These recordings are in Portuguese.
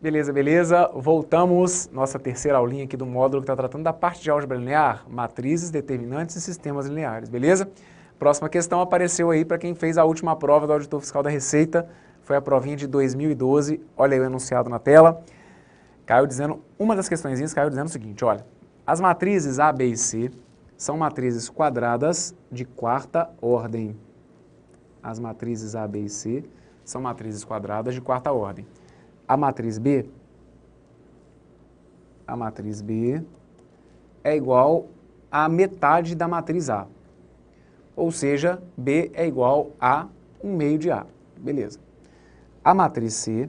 Beleza, beleza. Voltamos, nossa terceira aulinha aqui do módulo que está tratando da parte de álgebra linear, matrizes, determinantes e sistemas lineares, beleza? Próxima questão apareceu aí para quem fez a última prova do Auditor Fiscal da Receita, foi a provinha de 2012, olha aí o enunciado na tela. Caiu dizendo, uma das questõezinhas caiu dizendo o seguinte, olha, as matrizes A, B e C são matrizes quadradas de quarta ordem. As matrizes A, B e C são matrizes quadradas de quarta ordem. A matriz B é igual à metade da matriz A. Ou seja, B é igual a 1/2 de A. Beleza. A matriz C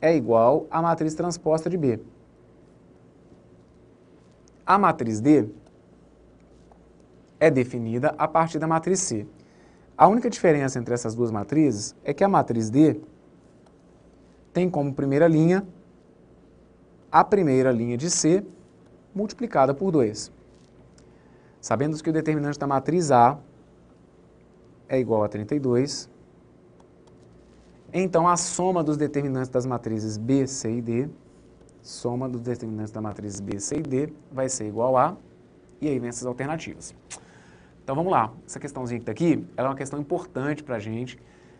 é igual à matriz transposta de B. A matriz D é definida a partir da matriz C. A única diferença entre essas duas matrizes é que a matriz D tem como primeira linha a primeira linha de C multiplicada por 2. Sabendo que o determinante da matriz A é igual a 32, então a soma dos determinantes das matrizes B, C e D, soma dos determinantes da matriz B, C e D vai ser igual a, e aí vem essas alternativas. Então vamos lá, essa questãozinha que está aqui, ela é uma questão importante para a gente,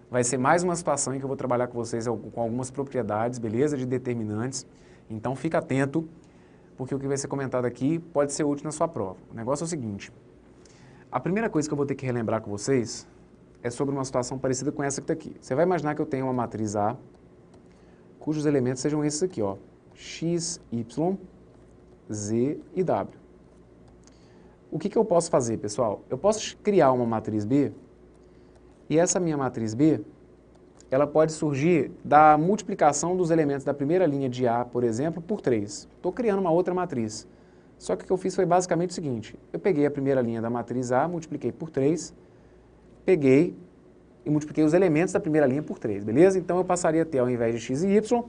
vai ser mais uma situação em que eu vou trabalhar com vocês com algumas propriedades, beleza, de determinantes, então fica atento, porque o que vai ser comentado aqui pode ser útil na sua prova. O negócio é o seguinte, a primeira coisa que eu vou ter que relembrar com vocês é sobre uma situação parecida com essa que está aqui. Você vai imaginar que eu tenho uma matriz A, cujos elementos sejam esses aqui, ó, x, y, z e w. O que eu posso fazer, pessoal? Eu posso criar uma matriz B, e essa minha matriz B, ela pode surgir da multiplicação dos elementos da primeira linha de A, por exemplo, por 3. Estou criando uma outra matriz. Só que o que eu fiz foi basicamente o seguinte, eu peguei a primeira linha da matriz A, multipliquei por 3, peguei e multipliquei os elementos da primeira linha por 3, beleza? Então eu passaria a ter, ao invés de x e y,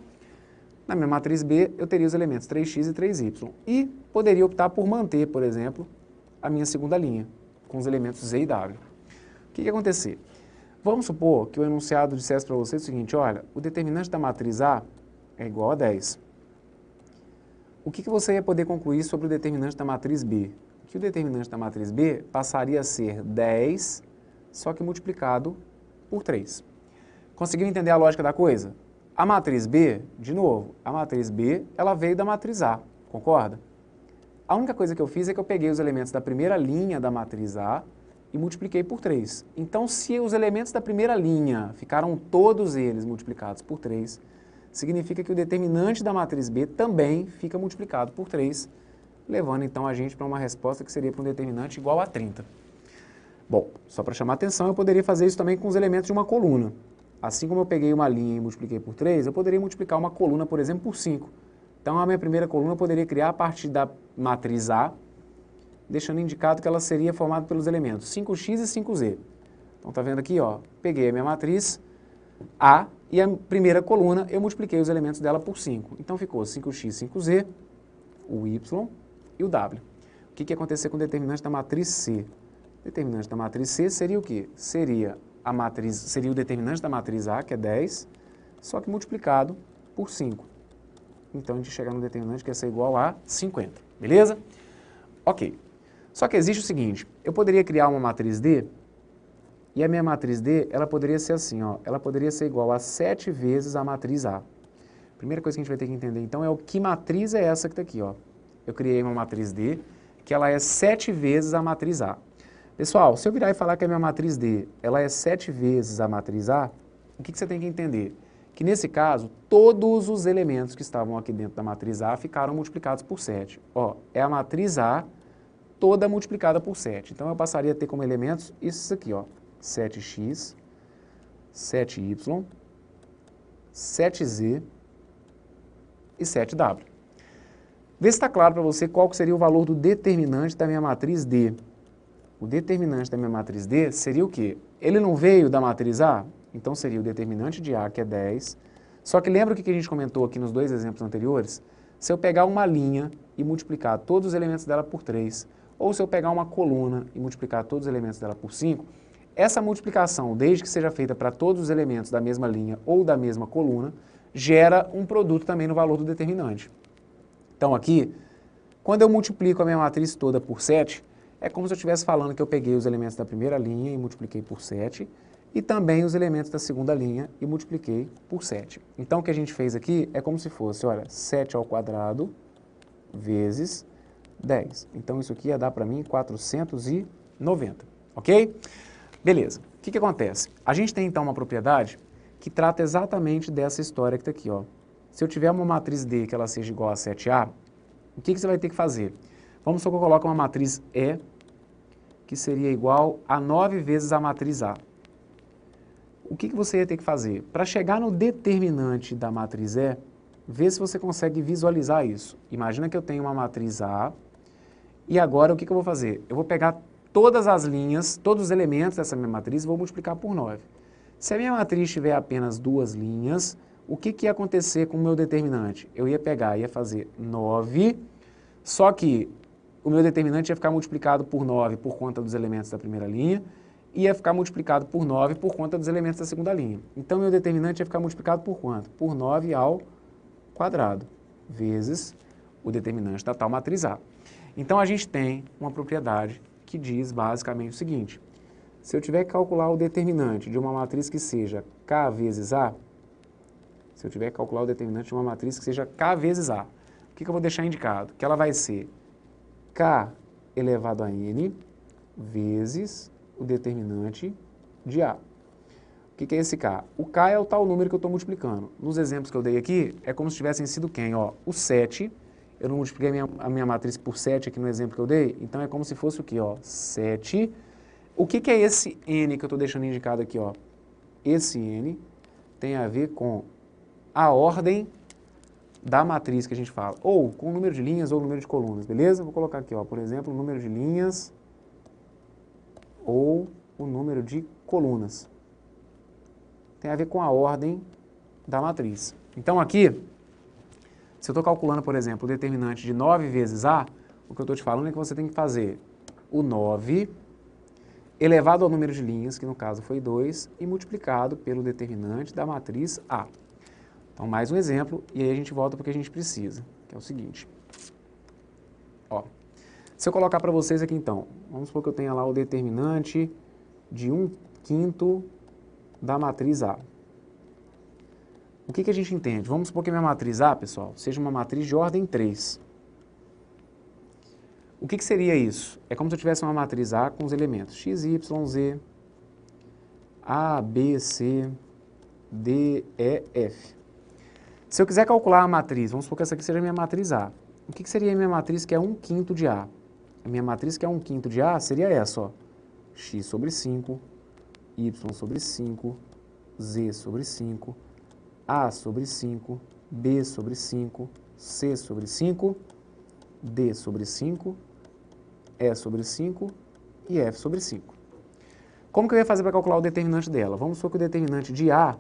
na minha matriz B, eu teria os elementos 3x e 3y. E poderia optar por manter, por exemplo, a minha segunda linha, com os elementos z e w. O que ia acontecer? Vamos supor que o enunciado dissesse para você o seguinte, olha, o determinante da matriz A é igual a 10. O que você ia poder concluir sobre o determinante da matriz B? Que o determinante da matriz B passaria a ser 10, só que multiplicado por 3. Conseguiu entender a lógica da coisa? A matriz B, de novo, a matriz B, ela veio da matriz A, concorda? A única coisa que eu fiz é que eu peguei os elementos da primeira linha da matriz A e multipliquei por 3. Então, se os elementos da primeira linha ficaram todos eles multiplicados por 3, significa que o determinante da matriz B também fica multiplicado por 3, levando então a gente para uma resposta que seria para um determinante igual a 30. Bom, só para chamar a atenção, eu poderia fazer isso também com os elementos de uma coluna. Assim como eu peguei uma linha e multipliquei por 3, eu poderia multiplicar uma coluna, por exemplo, por 5. Então, a minha primeira coluna eu poderia criar a partir da matriz A, deixando indicado que ela seria formada pelos elementos 5x e 5z. Então, tá vendo aqui, ó, peguei a minha matriz A e a primeira coluna eu multipliquei os elementos dela por 5. Então, ficou 5x, 5z, o y e o w. O que ia acontecer com o determinante da matriz C? O determinante da matriz C seria o quê? Seria o determinante da matriz A, que é 10, só que multiplicado por 5. Então, a gente chega no determinante que ia ser igual a 50, beleza? Ok. Só que existe o seguinte, eu poderia criar uma matriz D, e a minha matriz D, ela poderia ser assim, ó, ela poderia ser igual a 7 vezes a matriz A. Primeira coisa que a gente vai ter que entender, então, é que matriz é essa que está aqui, ó. Eu criei uma matriz D, que ela é 7 vezes a matriz A. Pessoal, se eu virar e falar que a minha matriz D, ela é 7 vezes a matriz A, o que você tem que entender? Que nesse caso, todos os elementos que estavam aqui dentro da matriz A ficaram multiplicados por 7. Ó, é a matriz A toda multiplicada por 7. Então, eu passaria a ter como elementos isso aqui, ó, 7x, 7y, 7z e 7w. Vê se está claro para você qual seria o valor do determinante da minha matriz D. O determinante da minha matriz D seria o quê? Ele não veio da matriz A? Então, seria o determinante de A, que é 10. Só que lembra o que a gente comentou aqui nos dois exemplos anteriores? Se eu pegar uma linha e multiplicar todos os elementos dela por 3, ou se eu pegar uma coluna e multiplicar todos os elementos dela por 5, essa multiplicação, desde que seja feita para todos os elementos da mesma linha ou da mesma coluna, gera um produto também no valor do determinante. Então aqui, quando eu multiplico a minha matriz toda por 7, é como se eu estivesse falando que eu peguei os elementos da primeira linha e multipliquei por 7, e também os elementos da segunda linha e multipliquei por 7. Então o que a gente fez aqui é como se fosse, olha, 7 ao quadrado vezes 10. Então isso aqui ia dar para mim 490, ok? Beleza. O que acontece? A gente tem então uma propriedade que trata exatamente dessa história que está aqui, ó. Se eu tiver uma matriz D que ela seja igual a 7A, o que você vai ter que fazer? Vamos supor que eu coloque uma matriz E que seria igual a 9 vezes a matriz A. O que você ia ter que fazer? Para chegar no determinante da matriz E, vê se você consegue visualizar isso. Imagina que eu tenho uma matriz A e agora o que eu vou fazer? Eu vou pegar todas as linhas, todos os elementos dessa minha matriz e vou multiplicar por 9. Se a minha matriz tiver apenas duas linhas, o que ia acontecer com o meu determinante? Eu ia pegar, ia fazer 9, só que o meu determinante ia ficar multiplicado por 9 por conta dos elementos da primeira linha, e ia ficar multiplicado por 9 por conta dos elementos da segunda linha. Então, meu determinante ia ficar multiplicado por quanto? Por 9 ao quadrado, vezes o determinante da tal matriz A. Então, a gente tem uma propriedade que diz basicamente o seguinte: se eu tiver que calcular o determinante de uma matriz que seja K vezes A, se eu tiver que calcular o determinante de uma matriz que seja K vezes A, o que eu vou deixar indicado? Que ela vai ser K elevado a N vezes o determinante de A. O que é esse K? O K é o tal número que eu estou multiplicando. Nos exemplos que eu dei aqui, é como se tivessem sido quem? Ó, o 7, eu não multipliquei a minha matriz por 7 aqui no exemplo que eu dei, então é como se fosse o quê? Ó, 7. O que é esse N que eu estou deixando indicado aqui? Ó? Esse N tem a ver com a ordem da matriz que a gente fala, ou com o número de linhas ou o número de colunas, beleza? Vou colocar aqui, ó, por exemplo, o número de linhas ou o número de colunas. Tem a ver com a ordem da matriz. Então aqui, se eu estou calculando, por exemplo, o determinante de 9 vezes A, o que eu estou te falando é que você tem que fazer o 9 elevado ao número de linhas, que no caso foi 2, e multiplicado pelo determinante da matriz A. Então, mais um exemplo, e aí a gente volta para o que a gente precisa, que é o seguinte. Ó, se eu colocar para vocês aqui então, vamos supor que eu tenha lá o determinante de 1/5 da matriz A. O que a gente entende? Vamos supor que a minha matriz A, pessoal, seja uma matriz de ordem 3. O que seria isso? É como se eu tivesse uma matriz A com os elementos x, y, z, A, B, C, D, E, F. Se eu quiser calcular a matriz, vamos supor que essa aqui seja a minha matriz A. O que seria a minha matriz que é 1/5 de A? A minha matriz que é 1/5 de A seria essa, ó. X sobre 5, Y sobre 5, Z sobre 5, A sobre 5, B sobre 5, C sobre 5, D sobre 5, E sobre 5 e F sobre 5. Como que eu ia fazer para calcular o determinante dela? Vamos supor que o determinante de A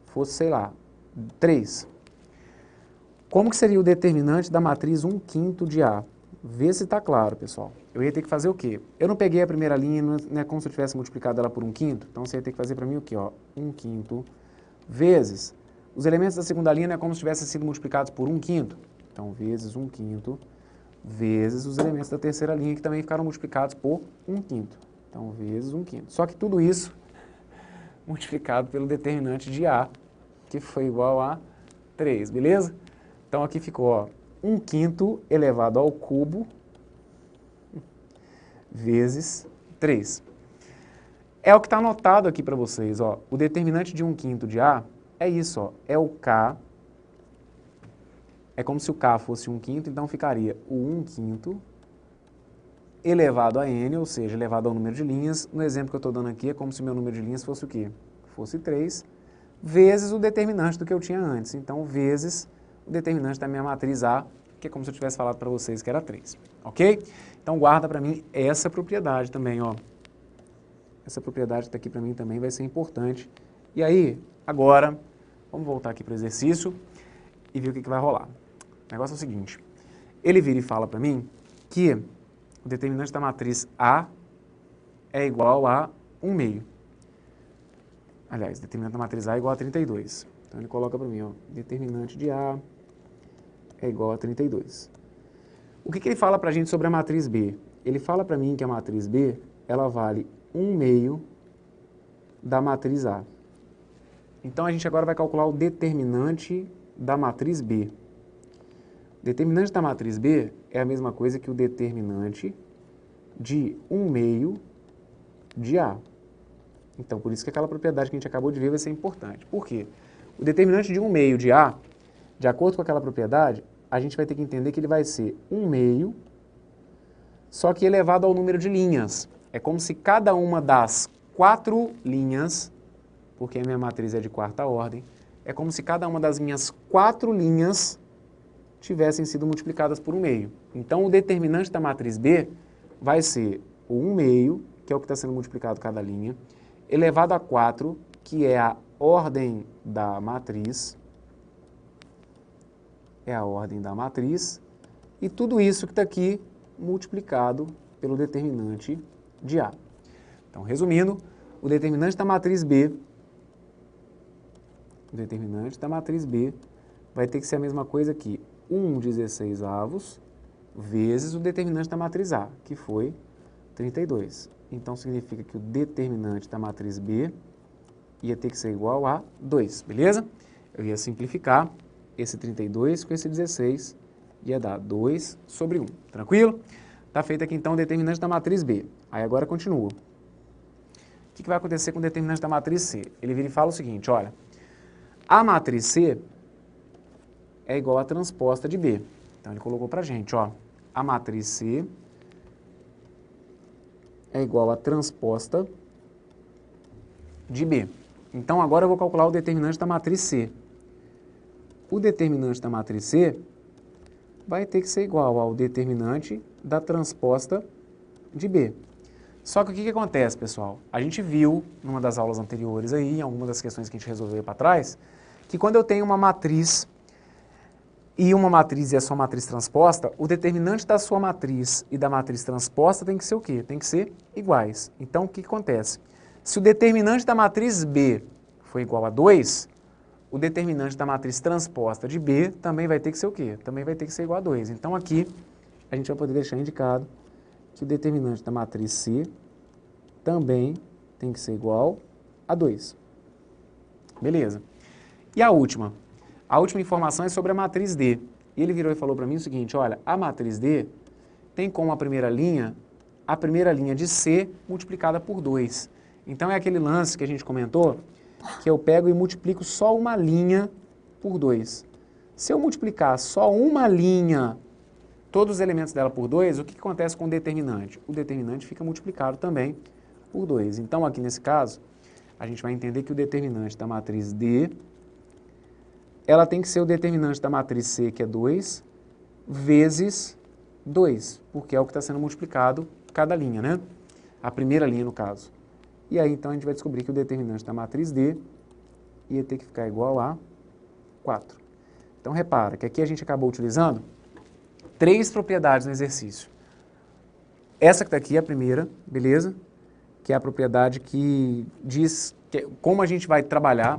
fosse, sei lá, 3. Como que seria o determinante da matriz 1/5 de A? Vê se está claro, pessoal. Eu ia ter que fazer o quê? Eu não peguei a primeira linha, não é como se eu tivesse multiplicado ela por 1/5. Então, você ia ter que fazer para mim o quê? Ó? 1/5 vezes. Os elementos da segunda linha não é como se tivessem sido multiplicados por 1/5. Então, vezes 1/5 vezes os elementos da terceira linha que também ficaram multiplicados por 1/5. Então, vezes 1/5. Só que tudo isso multiplicado pelo determinante de A, que foi igual a 3, beleza? Então, aqui ficou, ó, 1/5 elevado ao cubo vezes 3. É o que está anotado aqui para vocês, ó. O determinante de 1/5 de A é isso, ó. É o K. É como se o K fosse 1/5, então ficaria o 1/5 elevado a N, ou seja, elevado ao número de linhas. No exemplo que eu estou dando aqui, é como se o meu número de linhas fosse o quê? Fosse 3, vezes o determinante do que eu tinha antes. Então, vezes o determinante da minha matriz A, que é como se eu tivesse falado para vocês que era 3. Ok? Então, guarda para mim essa propriedade também, ó. Essa propriedade que está aqui para mim também vai ser importante. E aí, agora, vamos voltar aqui para o exercício e ver o que vai rolar. O negócio é o seguinte, ele vira e fala para mim que o determinante da matriz A é igual a 1/2. Aliás, o determinante da matriz A é igual a 32. Então ele coloca para mim, ó, determinante de A é igual a 32. O que ele fala para a gente sobre a matriz B? Ele fala para mim que a matriz B, ela vale 1/2 da matriz A. Então a gente agora vai calcular o determinante da matriz B. O determinante da matriz B é a mesma coisa que o determinante de 1/2 de A. Então, por isso que aquela propriedade que a gente acabou de ver vai ser importante. Por quê? O determinante de 1/2 de A, de acordo com aquela propriedade, a gente vai ter que entender que ele vai ser 1/2, só que elevado ao número de linhas. É como se cada uma das 4 linhas, porque a minha matriz é de quarta ordem, é como se cada uma das minhas 4 linhas tivessem sido multiplicadas por 1/2. Então, o determinante da matriz B vai ser o 1/2, que é o que está sendo multiplicado cada linha, elevado a 4, que é a ordem da matriz, e tudo isso que está aqui multiplicado pelo determinante de A. Então, resumindo, o determinante da matriz B vai ter que ser a mesma coisa que 1/16 vezes o determinante da matriz A, que foi 32. Então, significa que o determinante da matriz B ia ter que ser igual a 2, beleza? Eu ia simplificar esse 32 com esse 16, ia dar 2 sobre 1, tranquilo? Está feito aqui, então, o determinante da matriz B. Aí, agora continua. O que vai acontecer com o determinante da matriz C? Ele vira e fala o seguinte, olha, a matriz C é igual à transposta de B. Então, ele colocou para a gente, ó, a matriz C é igual à transposta de B. Então, agora eu vou calcular o determinante da matriz C. O determinante da matriz C vai ter que ser igual ao determinante da transposta de B. Só que o que acontece, pessoal? A gente viu, numa das aulas anteriores aí, em alguma das questões que a gente resolveu para trás, que quando eu tenho uma matriz e a sua matriz transposta, o determinante da sua matriz e da matriz transposta tem que ser o quê? Tem que ser iguais. Então, o que acontece? Se o determinante da matriz B for igual a 2, o determinante da matriz transposta de B também vai ter que ser o quê? Também vai ter que ser igual a 2. Então, aqui, a gente vai poder deixar indicado que o determinante da matriz C também tem que ser igual a 2. Beleza. E a última? A última informação é sobre a matriz D. E ele virou e falou para mim o seguinte, olha, a matriz D tem como a primeira linha de C multiplicada por 2. Então, é aquele lance que a gente comentou, que eu pego e multiplico só uma linha por 2. Se eu multiplicar só uma linha, todos os elementos dela por 2, o que acontece com o determinante? O determinante fica multiplicado também por 2. Então, aqui nesse caso, a gente vai entender que o determinante da matriz D, ela tem que ser o determinante da matriz C, que é 2, vezes 2, porque é o que está sendo multiplicado cada linha, né? A primeira linha, no caso. E aí, então, a gente vai descobrir que o determinante da matriz D ia ter que ficar igual a 4. Então, repara que aqui a gente acabou utilizando 3 propriedades no exercício. Essa que está aqui é a primeira, beleza? Que é a propriedade que diz como a gente vai trabalhar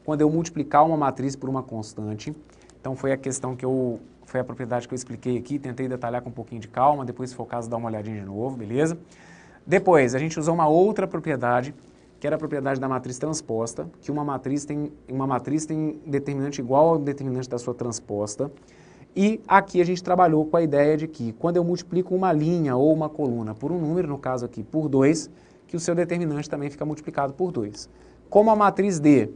quando eu multiplicar uma matriz por uma constante. Então, foi a propriedade que eu expliquei aqui, tentei detalhar com um pouquinho de calma, depois, se for o caso, dá uma olhadinha de novo, beleza? Depois, a gente usou uma outra propriedade, que era a propriedade da matriz transposta, que uma matriz tem determinante igual ao determinante da sua transposta. E aqui a gente trabalhou com a ideia de que quando eu multiplico uma linha ou uma coluna por um número, no caso aqui por 2, que o seu determinante também fica multiplicado por 2. Como a matriz D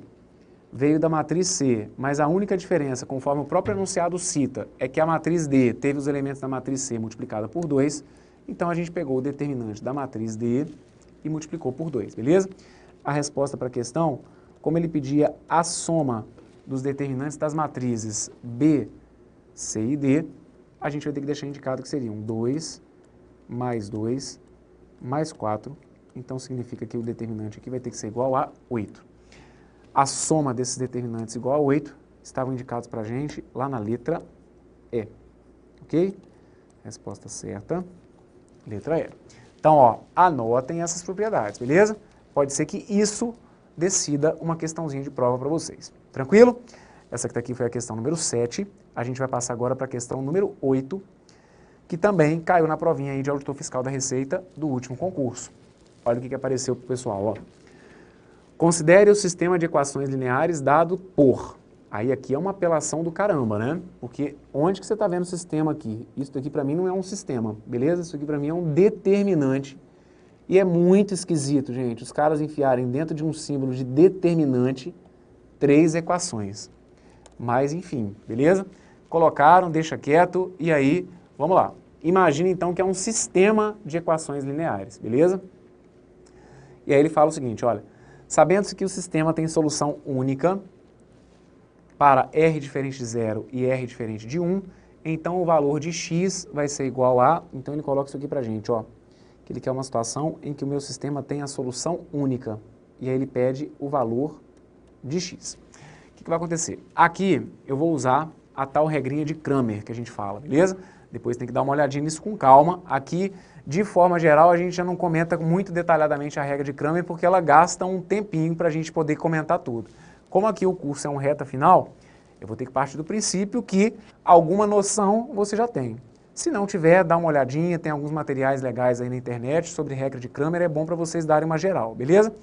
veio da matriz C, mas a única diferença, conforme o próprio enunciado cita, é que a matriz D teve os elementos da matriz C multiplicada por 2, então a gente pegou o determinante da matriz D e multiplicou por 2, beleza? A resposta para a questão, como ele pedia a soma dos determinantes das matrizes B, C e D, a gente vai ter que deixar indicado que seriam 2 mais 2 mais 4, então significa que o determinante aqui vai ter que ser igual a 8. A soma desses determinantes igual a 8 estavam indicados para a gente lá na letra E, ok? Resposta certa, letra E. Então, ó, anotem essas propriedades, beleza? Pode ser que isso decida uma questãozinha de prova para vocês. Tranquilo? Essa aqui foi a questão número 7. A gente vai passar agora para a questão número 8, que também caiu na provinha aí de auditor fiscal da Receita do último concurso. Olha o que apareceu para o pessoal, ó. Considere o sistema de equações lineares dado por... Aí aqui é uma apelação do caramba, né? Porque onde que você está vendo o sistema aqui? Isso aqui para mim não é um sistema, beleza? Isso aqui para mim é um determinante. E é muito esquisito, gente, os caras enfiarem dentro de um símbolo de determinante 3 equações. Mas, enfim, beleza? Colocaram, deixa quieto, e aí, vamos lá. Imagina, então, que é um sistema de equações lineares, beleza? E aí ele fala o seguinte, olha, sabendo-se que o sistema tem solução única para R diferente de 0 e R diferente de 1, então o valor de x vai ser igual a... Então ele coloca isso aqui pra gente, ó. Que ele quer uma situação em que o meu sistema tem a solução única. E aí ele pede o valor de x. O que vai acontecer? Aqui eu vou usar a tal regrinha de Cramer que a gente fala, beleza? Depois tem que dar uma olhadinha nisso com calma. Aqui, de forma geral, a gente já não comenta muito detalhadamente a regra de Cramer porque ela gasta um tempinho para a gente poder comentar tudo. Como aqui o curso é um reta final, eu vou ter que partir do princípio que alguma noção você já tem. Se não tiver, dá uma olhadinha, tem alguns materiais legais aí na internet sobre regra de Cramer, é bom para vocês darem uma geral, beleza?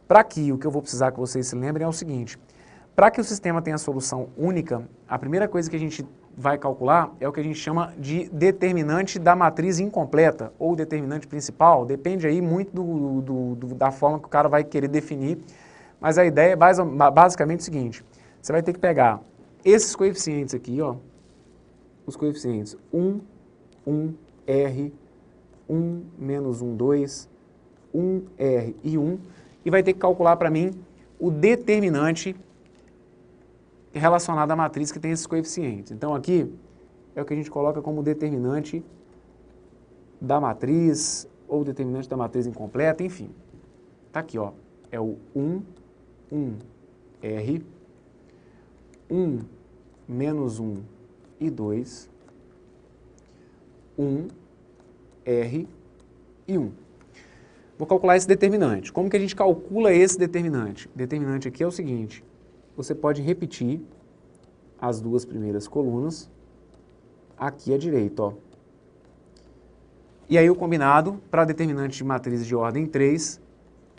Para aqui, o que eu vou precisar que vocês se lembrem é o seguinte, para que o sistema tenha solução única, a primeira coisa que a gente vai calcular é o que a gente chama de determinante da matriz incompleta, ou determinante principal, depende aí muito da forma que o cara vai querer definir, mas a ideia é basicamente o seguinte, você vai ter que pegar esses coeficientes aqui, ó, os coeficientes 1, 1, R, 1, menos 1, 2, 1, R e 1, e vai ter que calcular para mim o determinante relacionado à matriz que tem esses coeficientes. Então aqui é o que a gente coloca como determinante da matriz, ou determinante da matriz incompleta, enfim. Tá aqui, ó, é o 1, 1, R, 1, menos 1 e 2, 1, R e 1. Vou calcular esse determinante. Como que a gente calcula esse determinante? O determinante aqui é o seguinte, você pode repetir as duas primeiras colunas aqui à direita, ó. E aí o combinado para determinante de matrizes de ordem 3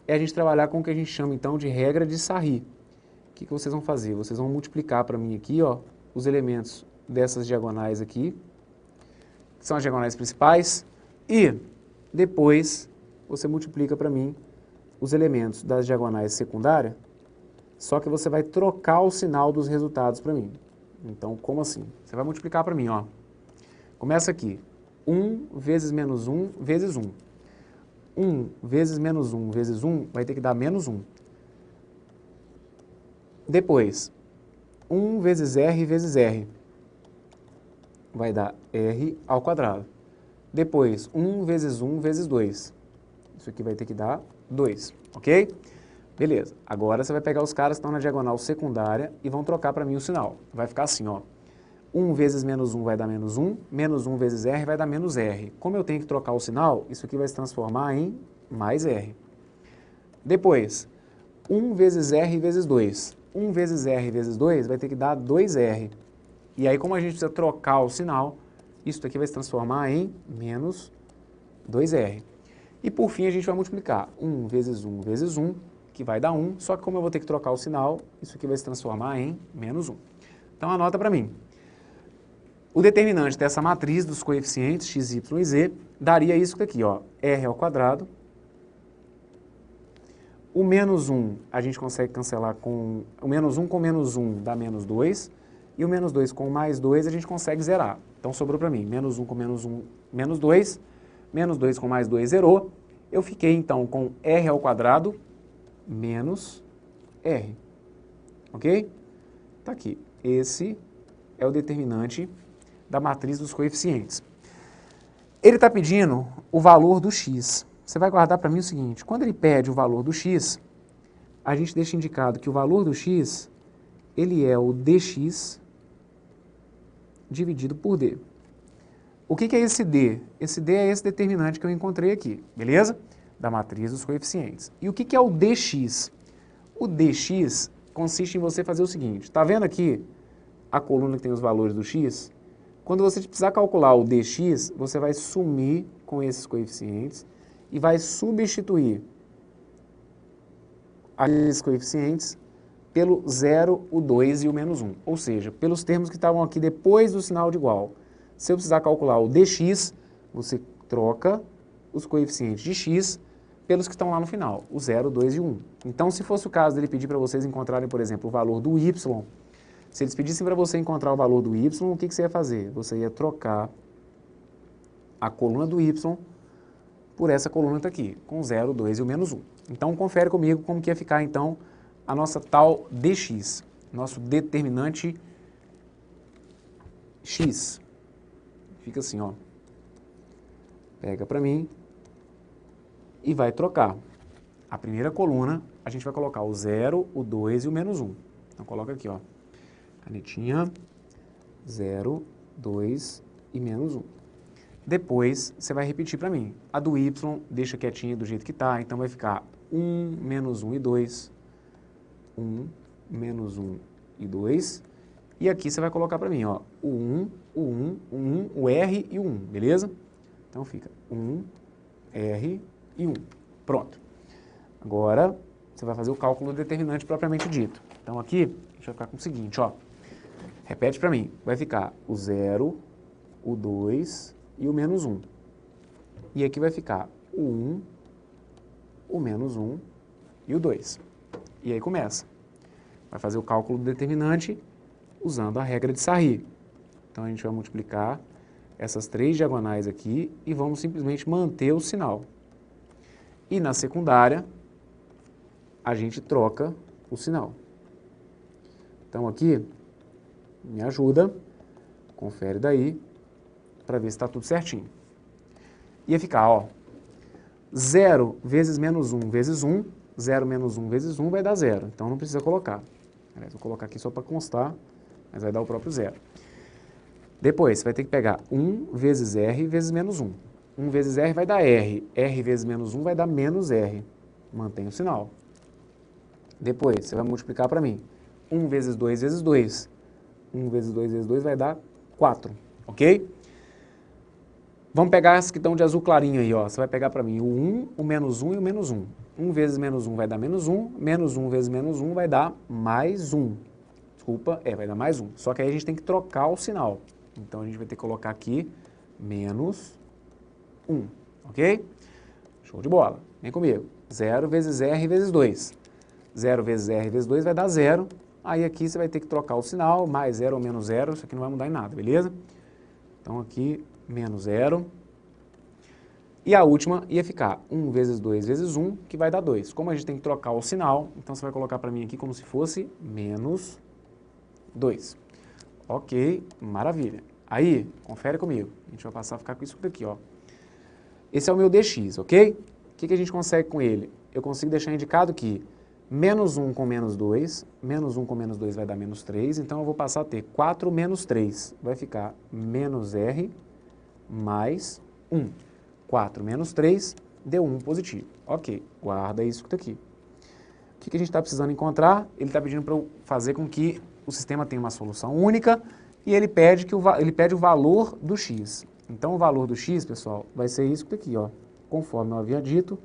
é a gente trabalhar com o que a gente chama então de regra de Sarri. O que vocês vão fazer? Vocês vão multiplicar para mim aqui, ó, os elementos dessas diagonais aqui, que são as diagonais principais, e depois você multiplica para mim os elementos das diagonais secundárias, só que você vai trocar o sinal dos resultados para mim. Então, como assim? Você vai multiplicar para mim, ó. Começa aqui, 1 vezes menos 1 vezes 1. 1 vezes menos 1 vezes 1 vai ter que dar menos 1. Depois, 1 vezes R vezes R vai dar R ao quadrado. Depois, 1 vezes 1 vezes 2. Isso aqui vai ter que dar 2, ok? Beleza. Agora você vai pegar os caras que estão na diagonal secundária e vão trocar para mim o sinal. Vai ficar assim, ó. 1 vezes menos 1 vai dar menos 1, menos 1 vezes R vai dar menos R. Como eu tenho que trocar o sinal, isso aqui vai se transformar em mais R. Depois, 1 vezes R vezes 2. 1 vezes R vezes 2 vai ter que dar 2R. E aí, como a gente precisa trocar o sinal, isso aqui vai se transformar em menos 2R. E por fim, a gente vai multiplicar 1 vezes 1 vezes 1, que vai dar 1, só que como eu vou ter que trocar o sinal, isso aqui vai se transformar em menos 1. Então, anota para mim. O determinante dessa matriz dos coeficientes x, y e z daria isso aqui, ó, R ao quadrado. O menos 1 a gente consegue cancelar com... O menos 1 com menos 1 dá menos 2. E o menos 2 com mais 2 a gente consegue zerar. Então sobrou para mim, menos 1 com menos 1, menos 2. Menos 2 com mais 2 zerou. Eu fiquei então com R ao quadrado menos R. Ok? Tá aqui. Esse é o determinante da matriz dos coeficientes. Ele está pedindo o valor do x. Você vai guardar para mim o seguinte, quando ele pede o valor do x, a gente deixa indicado que o valor do x, ele é o dx dividido por d. O que é esse d? Esse d é esse determinante que eu encontrei aqui, beleza? Da matriz dos coeficientes. E o que é o dx? O dx, consiste em você fazer o seguinte, está vendo aqui a coluna que tem os valores do x? Quando você precisar calcular o dx, você vai sumir com esses coeficientes e vai substituir aqueles coeficientes pelo 0, o 2 e o menos 1. Ou seja, pelos termos que estavam aqui depois do sinal de igual. Se eu precisar calcular o dx, você troca os coeficientes de x pelos que estão lá no final, o 0, 2 e 1. Então, se fosse o caso dele pedir para vocês encontrarem, por exemplo, o valor do y, se eles pedissem para você encontrar o valor do y, o que você ia fazer? Você ia trocar a coluna do y por essa coluna que está aqui, com 0, 2 e o menos 1. Então, confere comigo como que ia ficar, então, a nossa tal dx, nosso determinante x. Fica assim, ó. Pega para mim e vai trocar. A primeira coluna, a gente vai colocar o 0, o 2 e o menos 1. Então, coloca aqui, ó. Canetinha, 0, 2 e menos 1. Depois, você vai repetir para mim. A do y, deixa quietinha do jeito que está, então vai ficar 1, menos 1 e 2. 1, menos 1 e 2. E aqui você vai colocar para mim, ó, o 1, o 1, o 1, o R e o 1, beleza? Então fica 1, R e 1. Pronto. Agora, você vai fazer o cálculo do determinante propriamente dito. Então aqui, a gente vai ficar com o seguinte, ó. Repete para mim. Vai ficar o 0, o 2 e o menos 1. E aqui vai ficar o 1, o menos 1 e o 2. E aí começa. Vai fazer o cálculo do determinante usando a regra de Sarri. Então a gente vai multiplicar essas três diagonais aqui e vamos simplesmente manter o sinal. E na secundária, a gente troca o sinal. Então aqui, me ajuda, confere daí, para ver se está tudo certinho. Ia ficar, ó, 0 vezes menos 1 vezes 1, 0 menos 1 vezes 1 vai dar 0, então não precisa colocar. Aliás, vou colocar aqui só para constar, mas vai dar o próprio 0. Depois, você vai ter que pegar 1 vezes R vezes menos 1. 1 vezes R vai dar R. R vezes menos 1 vai dar menos R. Mantém o sinal. Depois, você vai multiplicar para mim. 1 vezes 2 vezes 2. 1 vezes 2 vezes 2 vai dar 4. Ok? Vamos pegar as que estão de azul clarinho aí, ó. Você vai pegar para mim o 1, o menos 1 e o menos 1. 1 vezes menos 1 vai dar menos 1. Menos 1 vezes menos 1 vai dar mais 1. Desculpa, vai dar mais 1. Só que aí a gente tem que trocar o sinal. Então, a gente vai ter que colocar aqui menos 1, ok? Show de bola. Vem comigo. 0 vezes R vezes 2. 0 vezes R vezes 2 vai dar 0. Aí aqui você vai ter que trocar o sinal, mais 0 ou menos 0, isso aqui não vai mudar em nada, beleza? Então, aqui, menos 0. E a última ia ficar 1 vezes 2 vezes 1, que vai dar 2. Como a gente tem que trocar o sinal, então você vai colocar para mim aqui como se fosse menos 2. Ok, maravilha. Aí, confere comigo. A gente vai passar a ficar com isso daqui, ó. Esse é o meu dx, ok? O que a gente consegue com ele? Eu consigo deixar indicado que menos 1 com menos 2, menos 1 com menos 2 vai dar menos 3, então eu vou passar a ter 4 menos 3. Vai ficar menos R mais 1. 4 menos 3 deu 1 positivo. Ok, guarda isso daqui. O que a gente está precisando encontrar? Ele está pedindo para eu fazer com que o sistema tenha uma solução única e ele pede o valor do x. Então, o valor do x, pessoal, vai ser isso daqui, ó. Conforme eu havia dito,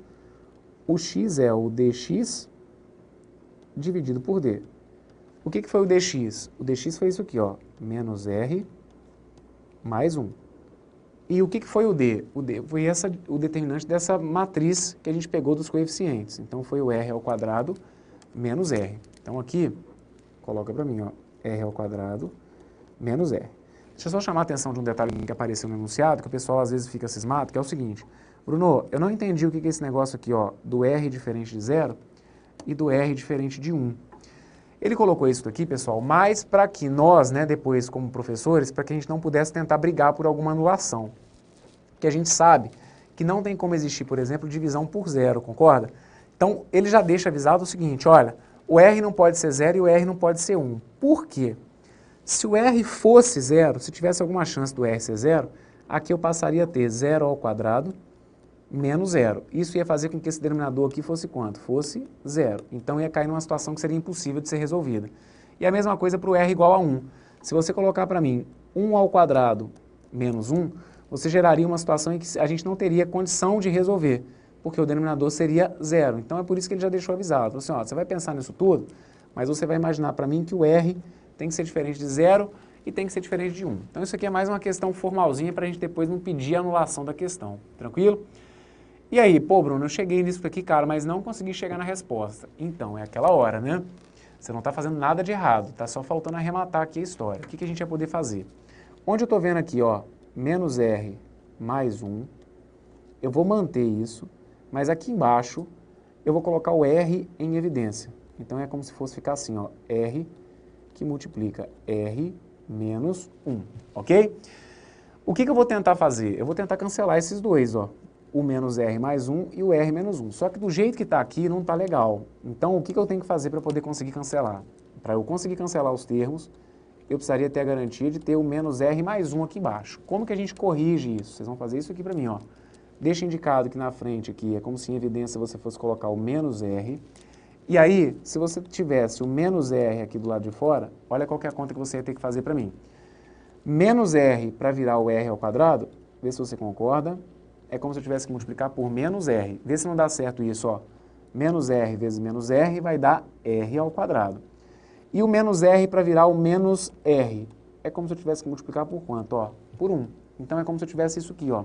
o x é o dx dividido por d. O que foi o dx? O dx foi isso aqui, ó, menos r mais 1. E o que foi o d? O d foi o determinante dessa matriz que a gente pegou dos coeficientes. Então, foi o r ao quadrado menos r. Então, aqui, coloca para mim, ó, r ao quadrado menos r. Deixa eu só chamar a atenção de um detalhe que apareceu no enunciado, que o pessoal às vezes fica cismado, que é o seguinte. Bruno, eu não entendi o que é esse negócio aqui, ó, do r diferente de 0 e do r diferente de 1. Ele colocou isso aqui, pessoal, mais para que nós, né, depois como professores, para que a gente não pudesse tentar brigar por alguma anulação. Porque a gente sabe que não tem como existir, por exemplo, divisão por 0, concorda? Então, ele já deixa avisado o seguinte, olha, o r não pode ser 0 e o r não pode ser 1. Por quê? Se o r fosse 0, se tivesse alguma chance do r ser 0, aqui eu passaria a ter 0 ao quadrado menos zero. Isso ia fazer com que esse denominador aqui fosse quanto? Fosse zero. Então ia cair numa situação que seria impossível de ser resolvida. E a mesma coisa para o r igual a 1. Se você colocar para mim 1 ao quadrado menos 1, você geraria uma situação em que a gente não teria condição de resolver, porque o denominador seria zero. Então é por isso que ele já deixou avisado. Falou assim, ó, você vai pensar nisso tudo, mas você vai imaginar para mim que o r tem que ser diferente de zero e tem que ser diferente de 1. Então isso aqui é mais uma questão formalzinha para a gente depois não pedir a anulação da questão. Tranquilo? E aí, pô, Bruno, eu cheguei nisso aqui, cara, mas não consegui chegar na resposta. Então, é aquela hora, né? Você não está fazendo nada de errado, está só faltando arrematar aqui a história. O que a gente vai poder fazer? Onde eu estou vendo aqui, ó, menos r mais 1, eu vou manter isso, mas aqui embaixo eu vou colocar o r em evidência. Então é como se fosse ficar assim, ó, r que multiplica r menos 1, ok? O que eu vou tentar fazer? Eu vou tentar cancelar esses dois, ó, o menos r mais 1 e o r menos 1. Só que do jeito que está aqui não está legal. Então o que eu tenho que fazer para poder conseguir cancelar? Para eu conseguir cancelar os termos, eu precisaria ter a garantia de ter o menos r mais 1 aqui embaixo. Como que a gente corrige isso? Vocês vão fazer isso aqui para mim, ó. Deixa indicado que na frente aqui é como se em evidência você fosse colocar o menos r. E aí, se você tivesse o menos r aqui do lado de fora, olha qual que é a conta que você ia ter que fazer para mim. Menos r para virar o r ao quadrado, vê se você concorda, é como se eu tivesse que multiplicar por menos r. Vê se não dá certo isso, ó. Menos r vezes menos r vai dar r ao quadrado. E o menos r para virar o menos r, é como se eu tivesse que multiplicar por quanto? Ó, por 1. Então é como se eu tivesse isso aqui, ó.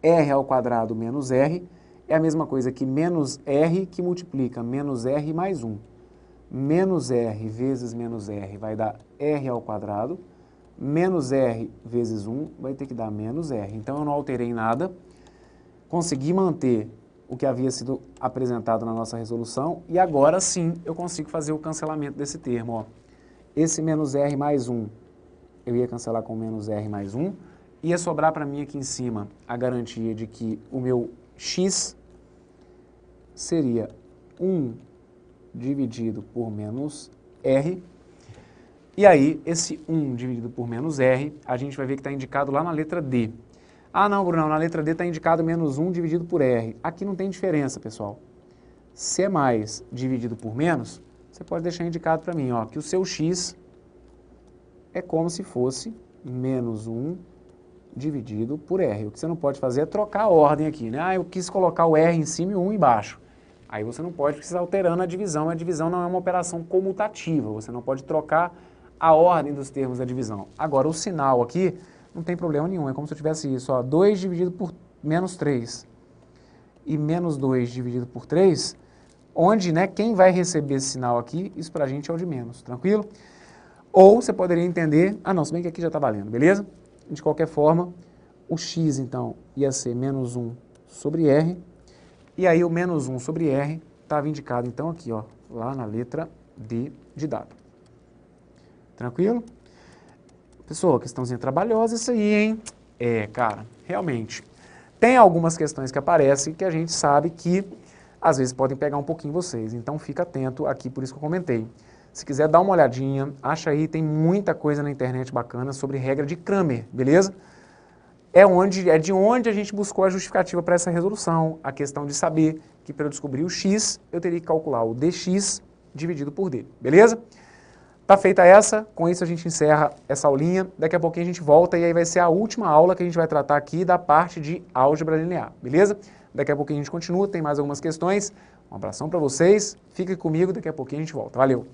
R ao quadrado menos r é a mesma coisa que menos r que multiplica menos r mais 1. Menos r vezes menos r vai dar r ao quadrado. Menos r vezes 1 vai ter que dar menos r. Então eu não alterei nada, consegui manter o que havia sido apresentado na nossa resolução e agora sim eu consigo fazer o cancelamento desse termo. Ó. Esse menos r mais 1 eu ia cancelar com menos r mais 1, ia sobrar para mim aqui em cima a garantia de que o meu x seria 1 dividido por menos r. E aí, esse 1 dividido por menos r, a gente vai ver que está indicado lá na letra D. Ah, não, Bruno, na letra D está indicado menos 1 dividido por r. Aqui não tem diferença, pessoal. Se é mais dividido por menos, você pode deixar indicado para mim, ó, que o seu x é como se fosse menos 1 dividido por r. O que você não pode fazer é trocar a ordem aqui, né? Ah, eu quis colocar o r em cima e o 1 embaixo. Aí você não pode, porque você está alterando a divisão. A divisão não é uma operação comutativa, você não pode trocar a ordem dos termos da divisão. Agora, o sinal aqui não tem problema nenhum, é como se eu tivesse isso, ó, 2 dividido por menos 3 e menos 2 dividido por 3, onde, né, quem vai receber esse sinal aqui, isso pra gente é o de menos, tranquilo? Ou você poderia entender, ah não, se bem que aqui já está valendo, beleza? De qualquer forma, o x, então, ia ser menos 1 sobre r, e aí o menos 1 sobre r estava indicado, então, aqui, ó, lá na letra D de dado. Tranquilo? Pessoal, questãozinha trabalhosa isso aí, hein? É, cara, realmente. Tem algumas questões que aparecem que a gente sabe que às vezes podem pegar um pouquinho vocês. Então fica atento aqui, por isso que eu comentei. Se quiser dar uma olhadinha, acha aí, tem muita coisa na internet bacana sobre regra de Cramer, beleza? É de onde a gente buscou a justificativa para essa resolução. A questão de saber que para eu descobrir o x, eu teria que calcular o dx dividido por d, beleza? Tá feita essa, com isso a gente encerra essa aulinha, daqui a pouquinho a gente volta e aí vai ser a última aula que a gente vai tratar aqui da parte de álgebra linear, beleza? Daqui a pouquinho a gente continua, tem mais algumas questões, um abração para vocês, fiquem comigo, daqui a pouquinho a gente volta, valeu!